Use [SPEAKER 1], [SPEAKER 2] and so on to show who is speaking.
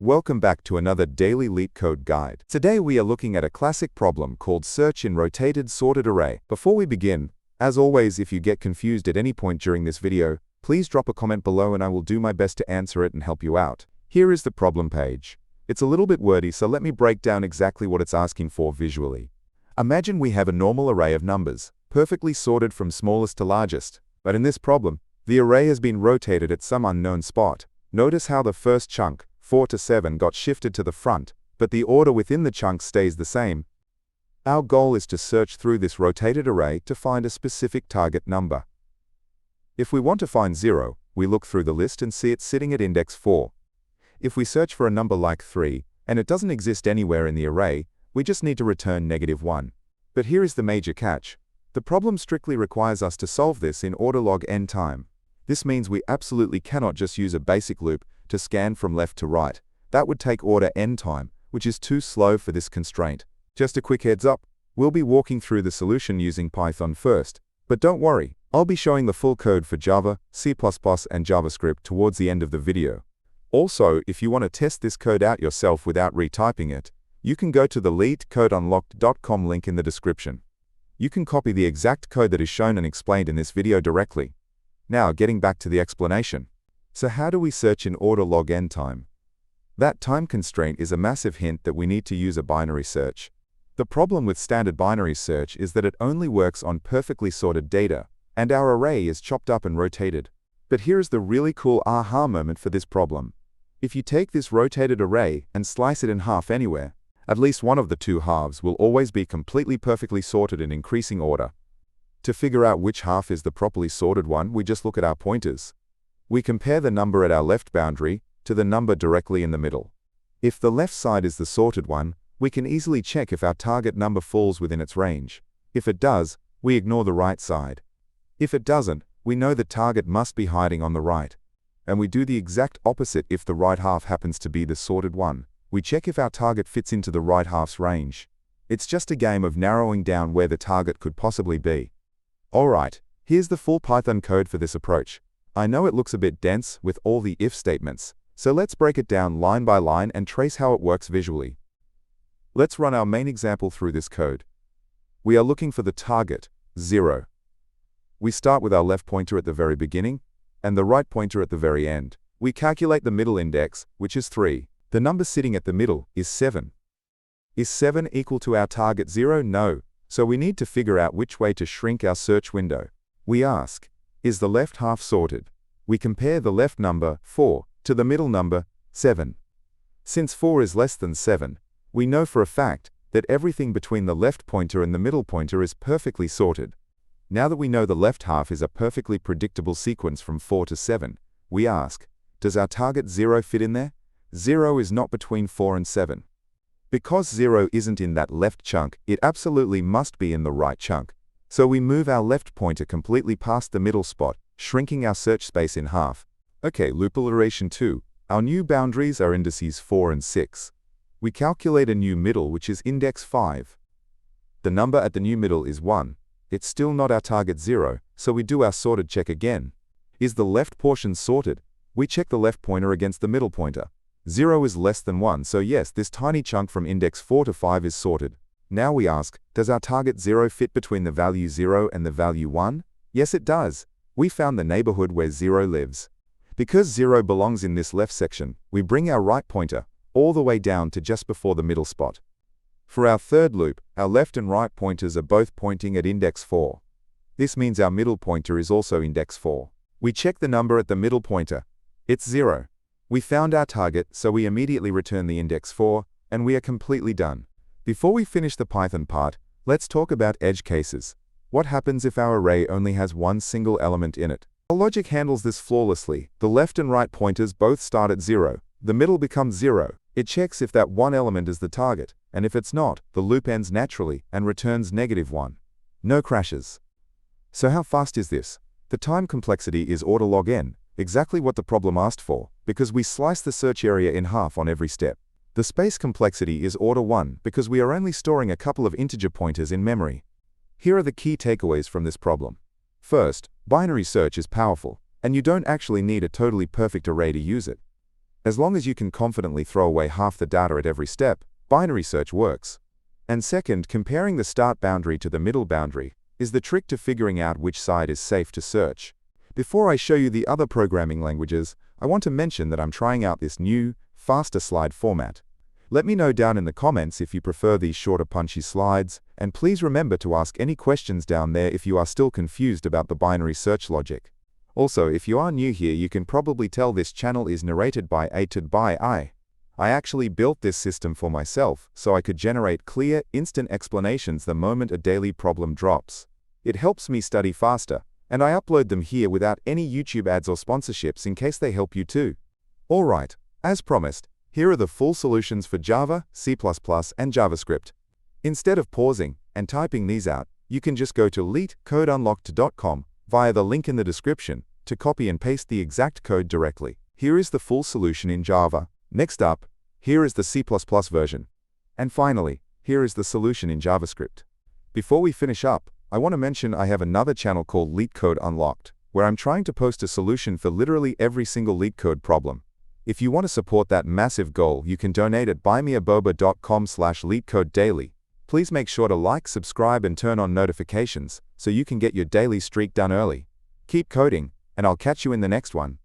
[SPEAKER 1] Welcome back to another daily Leetcode guide. Today we are looking at a classic problem called search in rotated sorted array. Before we begin, as always, if you get confused at any point during this video, please drop a comment below and I will do my best to answer it and help you out. Here is the problem page. It's a little bit wordy, so let me break down exactly what it's asking for visually. Imagine we have a normal array of numbers, perfectly sorted from smallest to largest. But in this problem, the array has been rotated at some unknown spot. Notice how the first chunk, 4 to 7, got shifted to the front, but the order within the chunks stays the same. Our goal is to search through this rotated array to find a specific target number. If we want to find 0, we look through the list and see it sitting at index 4. If we search for a number like 3, and it doesn't exist anywhere in the array, we just need to return -1. But here is the major catch. The problem strictly requires us to solve this in order log n time. This means we absolutely cannot just use a basic loop to scan from left to right. That would take order n time, which is too slow for this constraint. Just a quick heads up, we'll be walking through the solution using Python first. But don't worry, I'll be showing the full code for Java, C++, and JavaScript towards the end of the video. Also, if you want to test this code out yourself without retyping it, you can go to the leetcodeunlocked.com link in the description. You can copy the exact code that is shown and explained in this video directly. Now, getting back to the explanation. So how do we search in order log n time? That time constraint is a massive hint that we need to use a binary search. The problem with standard binary search is that it only works on perfectly sorted data, and our array is chopped up and rotated. But here is the really cool aha moment for this problem. If you take this rotated array and slice it in half anywhere, at least one of the two halves will always be completely perfectly sorted in increasing order. To figure out which half is the properly sorted one, we just look at our pointers. We compare the number at our left boundary to the number directly in the middle. If the left side is the sorted one, we can easily check if our target number falls within its range. If it does, we ignore the right side. If it doesn't, we know the target must be hiding on the right. And we do the exact opposite if the right half happens to be the sorted one. We check if our target fits into the right half's range. It's just a game of narrowing down where the target could possibly be. Alright, here's the full Python code for this approach. I know it looks a bit dense with all the if statements, so let's break it down line by line and trace how it works visually. Let's run our main example through this code. We are looking for the target, 0. We start with our left pointer at the very beginning, and the right pointer at the very end. We calculate the middle index, which is 3. The number sitting at the middle is 7. Is 7 equal to our target 0? No, so we need to figure out which way to shrink our search window. We ask, is the left half sorted? We compare the left number, 4, to the middle number, 7. Since 4 is less than 7, we know for a fact that everything between the left pointer and the middle pointer is perfectly sorted. Now that we know the left half is a perfectly predictable sequence from 4 to 7, we ask, does our target 0 fit in there? 0 is not between 4 and 7. Because 0 isn't in that left chunk, it absolutely must be in the right chunk. So we move our left pointer completely past the middle spot, shrinking our search space in half. Okay, loop iteration 2. Our new boundaries are indices 4 and 6. We calculate a new middle, which is index 5. The number at the new middle is 1. It's still not our target 0, so we do our sorted check again. Is the left portion sorted? We check the left pointer against the middle pointer. 0 is less than 1, so yes, this tiny chunk from index 4 to 5 is sorted. Now we ask, does our target 0 fit between the value 0 and the value 1? Yes, it does. We found the neighborhood where 0 lives. Because 0 belongs in this left section, we bring our right pointer all the way down to just before the middle spot. For our third loop, our left and right pointers are both pointing at index 4. This means our middle pointer is also index 4. We check the number at the middle pointer. It's 0. We found our target, so we immediately return the index 4, and we are completely done. Before we finish the Python part, let's talk about edge cases. What happens if our array only has one single element in it? Our logic handles this flawlessly. The left and right pointers both start at 0. The middle becomes 0. It checks if that one element is the target, and if it's not, the loop ends naturally and returns -1. No crashes. So how fast is this? The time complexity is order log n, exactly what the problem asked for, because we slice the search area in half on every step. The space complexity is order 1 because we are only storing a couple of integer pointers in memory. Here are the key takeaways from this problem. First, binary search is powerful, and you don't actually need a totally perfect array to use it. As long as you can confidently throw away half the data at every step, binary search works. And second, comparing the start boundary to the middle boundary is the trick to figuring out which side is safe to search. Before I show you the other programming languages, I want to mention that I'm trying out this new, faster slide format. Let me know down in the comments if you prefer these shorter punchy slides, and please remember to ask any questions down there if you are still confused about the binary search logic. Also, if you are new here, you can probably tell this channel is narrated by Leetcode by I. I actually built this system for myself, so I could generate clear, instant explanations the moment a daily problem drops. It helps me study faster, and I upload them here without any YouTube ads or sponsorships in case they help you too. Alright, as promised, here are the full solutions for Java, C++, and JavaScript. Instead of pausing and typing these out, you can just go to leetcodeunlocked.com via the link in the description to copy and paste the exact code directly. Here is the full solution in Java. Next up, here is the C++ version. And finally, here is the solution in JavaScript. Before we finish up, I want to mention I have another channel called Leetcode Unlocked, where I'm trying to post a solution for literally every single Leetcode problem. If you want to support that massive goal, you can donate at buymeaboba.com/LeetCodeDaily. Please make sure to like, subscribe, and turn on notifications so you can get your daily streak done early. Keep coding, and I'll catch you in the next one.